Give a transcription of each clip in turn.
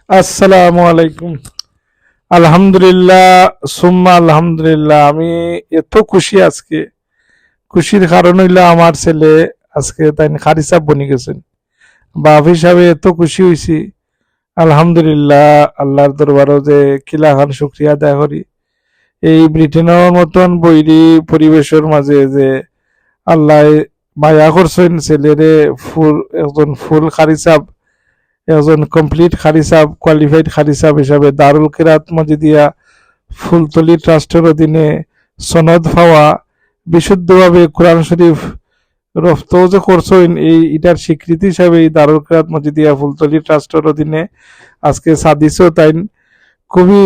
আসসালামু আলাইকুম। আলহামদুলিল্লাহ, সুম্মা আলহামদুলিল্লাহ। আমি এত খুশি আজকে। খুশির কারণ হইল আমার ছেলে আজকে তাই খারি সাহেব বনি গেছেন। বাপ হিসাবে এত খুশি হয়েছি। আলহামদুলিল্লাহ, আল্লাহর দরবারও যে কিলা খান শুক্রিয়া আদায় করি। এই ব্রিটেনের মতন বৈরী পরিবেশের মাঝে যে আল্লাহ মায়া করছেন ছেলেরে, ফুল একজন ফুল খারি সাহেব, একজন কমপ্লিট খারি সাহেব, কোয়ালিফাইড খারি সাহেব হিসাবে দারুল কিরাত মজিদিয়া ফুলতলি ট্রাস্টের অধীনে সনদ পাওয়া, বিশুদ্ধভাবে কোরআন শরীফ রফত যে করছেন, এটার স্বীকৃতি হিসাবে এই দারুল কিরাত মজিদিয়া ফুলতলি ট্রাস্টের অধীনে আজকে সাদিসও তাই খুবই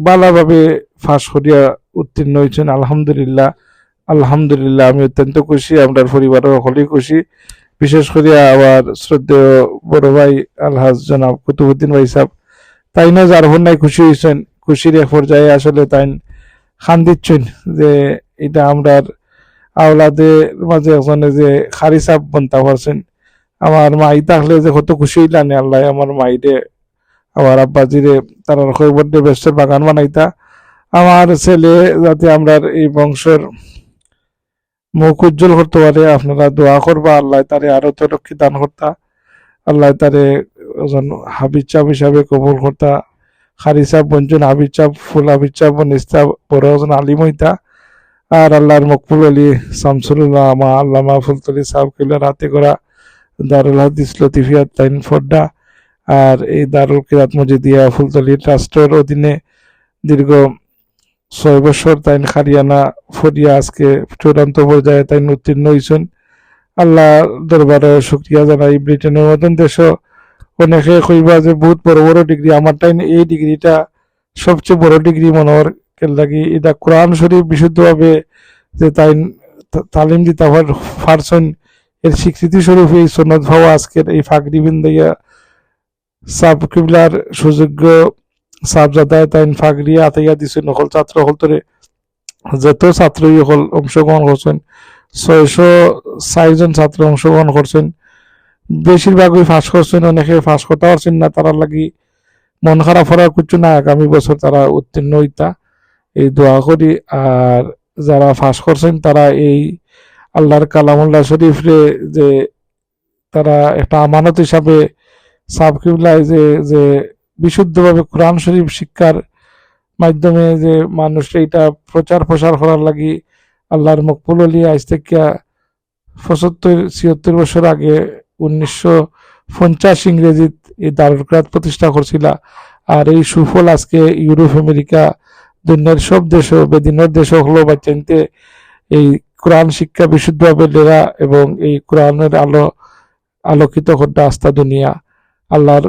ভালোভাবে ফাঁস করিয়া উত্তীর্ণ হয়েছেন। আলহামদুলিল্লাহ, আলহামদুলিল্লাহ। আমি অত্যন্ত খুশি, আমরা পরিবারের সকলেই খুশি। বিশেষ করে আবার শ্রদ্ধেয় বড় ভাই আলহাজ জনাব কুতুবুদ্দিন ভাই সাহেব, তাই না যার নাই খুশি হয়েছেন। খুশির এক পর্যায়ে আসলে তাই খান দিচ্ছেন যে এটা আমরা আওলাদের মাঝে একজনে যে খারি সাহেব বনতা পারছেন। আমার মাই থাকলে যে কত খুশি হইলানি, আল্লাহ আমার মাইরে আমার আব্বাজিরে তারা বড্ডে ব্যস্তের বাগান বানাইতা। আমার ছেলে যাতে আমরা এই বংশের মুখ উজ্জ্বল করতে পারে, আপনারা দোয়া করবা আল্লাহ তারে আরো তরক্কি দান করতা, আল্লাহ তারে একজন হাবিজ সাহেব হিসাবে কবুল করতা। খারি সাহেব বঞ্চন হাবিজ সাহেব, ফুল হাবিজ সাহেব নিস্তা বড় একজন আলিম হইতা। আর আল্লাহর মকবুল আলী শামসুল্লাহ মা আল্লামা ফুলতলি সাহেব কিলার হাতে করা দারুল হাদিস লতিফিয়াত তাইন ফড্ডা। আর এই দারুল কিরাত মজিদিয়া ফুলতলি ট্রাস্টের অধীনে দীর্ঘ 6 বছর তাইন খারিয়ানা ফরিয়া আজকে চূড়ান্ত পর্যায়ে তাইন উত্তীর্ণ হয়েছেন। আল্লাহ দরবারে শুক্রিয়া জানাই। ব্রিটেনের মতন দেশও অনেকে কইবা যে বহুত বড় বড় ডিগ্রি, আমার তাই এই ডিগ্রিটা সবচেয়ে বড় ডিগ্রি মনে হওয়ার লাগি। এটা কোরআন শরীফ বিশুদ্ধভাবে যে তাই তালিম দিতে পারছেন, এর স্বীকৃতি স্বরূপ এই সনদ ভাবা আজকের এই ফাগরি বিন্দাইয়া সাব কিবলার সুযোগ্য সাবজাদায় তাইন ফাগরিয়া আতাইয়া দিছে নকল ছাত্র হলতরে যত ছাত্রই হল অংশগ্রহণ করছেন। 606 জন ছাত্র অংশগ্রহণ করছেন, বেশিরভাগই ফাঁস করছেন, অনেকে ফাঁস করতে পারছেন না। তারা লাগি মন খারাপ হওয়ার কিছু না, আগামী বছর তারা উত্তীর্ণ হইতা এই দোয়া করি। আর যারা ফাঁস করছেন তারা এই আল্লাহর কালামুল্লাহ শরীফ রে যে তারা একটা আমানত হিসাবে সাবকিবলায় যে যে বিশুদ্ধভাবে কোরআন শরীফ শিক্ষার মাধ্যমে যে মানুষরা এটা প্রচার প্রসার করার লাগি আল্লাহর মকবুল আলী আজ থেকে 75-76 বছর আগে 1950 ইংরেজিত এই দারুল কিরাত প্রতিষ্ঠা করছিল। আর এই সুফল আজকে ইউরোপ আমেরিকা দুনিয়ার সব দেশ বেদিনের দেশ হলো বাচ্চাইতে এই কোরআন শিক্ষা বিশুদ্ধভাবে লেরা এবং এই কোরআনের আলোকিত করতে আস্থা দুনিয়া। আল্লাহর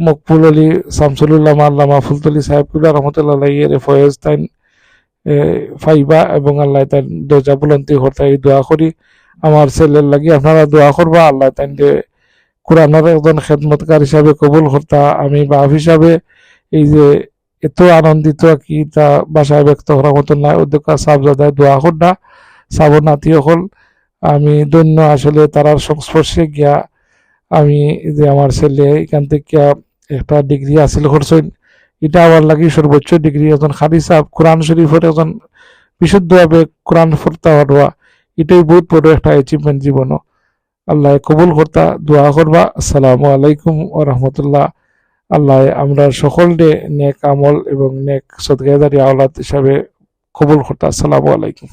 মকবুল আলী শামসুল্লাহ আল্লামা ফুলতলি সাহেবুল্লাহ রহমতুল্লাহ এর ফয়েজ তাইন ফাইবা এবং আল্লাহ তাই দরজা বুলন্দি করতে এই দোয়া করি। আমার ছেলের লাগি আপনারা দোয়া করবা আল্লাহ তাই কোরআনের একজন খেদমতকার হিসাবে কবুল করতা। আমি বাপ হিসাবে এই যে এত আনন্দিত কি তা বাসায় ব্যক্ত করার মতো নাই। অধ্যক্ষ সাবজাদায় দোয়া করনা সাবর নাতি হল আমি ধন্য আসলে তারার সংস্পর্শে গিয়া। আমি যে আমার ছেলে এখান থেকে একটা ডিগ্রি হাসিল করছেন, এটা আমার লাগি সর্বোচ্চ ডিগ্রি। একজন খালি সাহেব কোরআন শরীফের একজন বিশুদ্ধভাবে কোরআন পড়তা হওয়া, এটাই বহুত বড় একটা অ্যাচিভমেন্ট জীবনও। আল্লাহ কবুল করতা, দোয়া করবা। আসসালামু আলাইকুম ওয়া রাহমাতুল্লাহ। আল্লাহ আমরা সকলকে নেক আমল এবং নেক সদকাদারি আওলাদ হিসাবে কবুল করতা। আসসালামু আলাইকুম।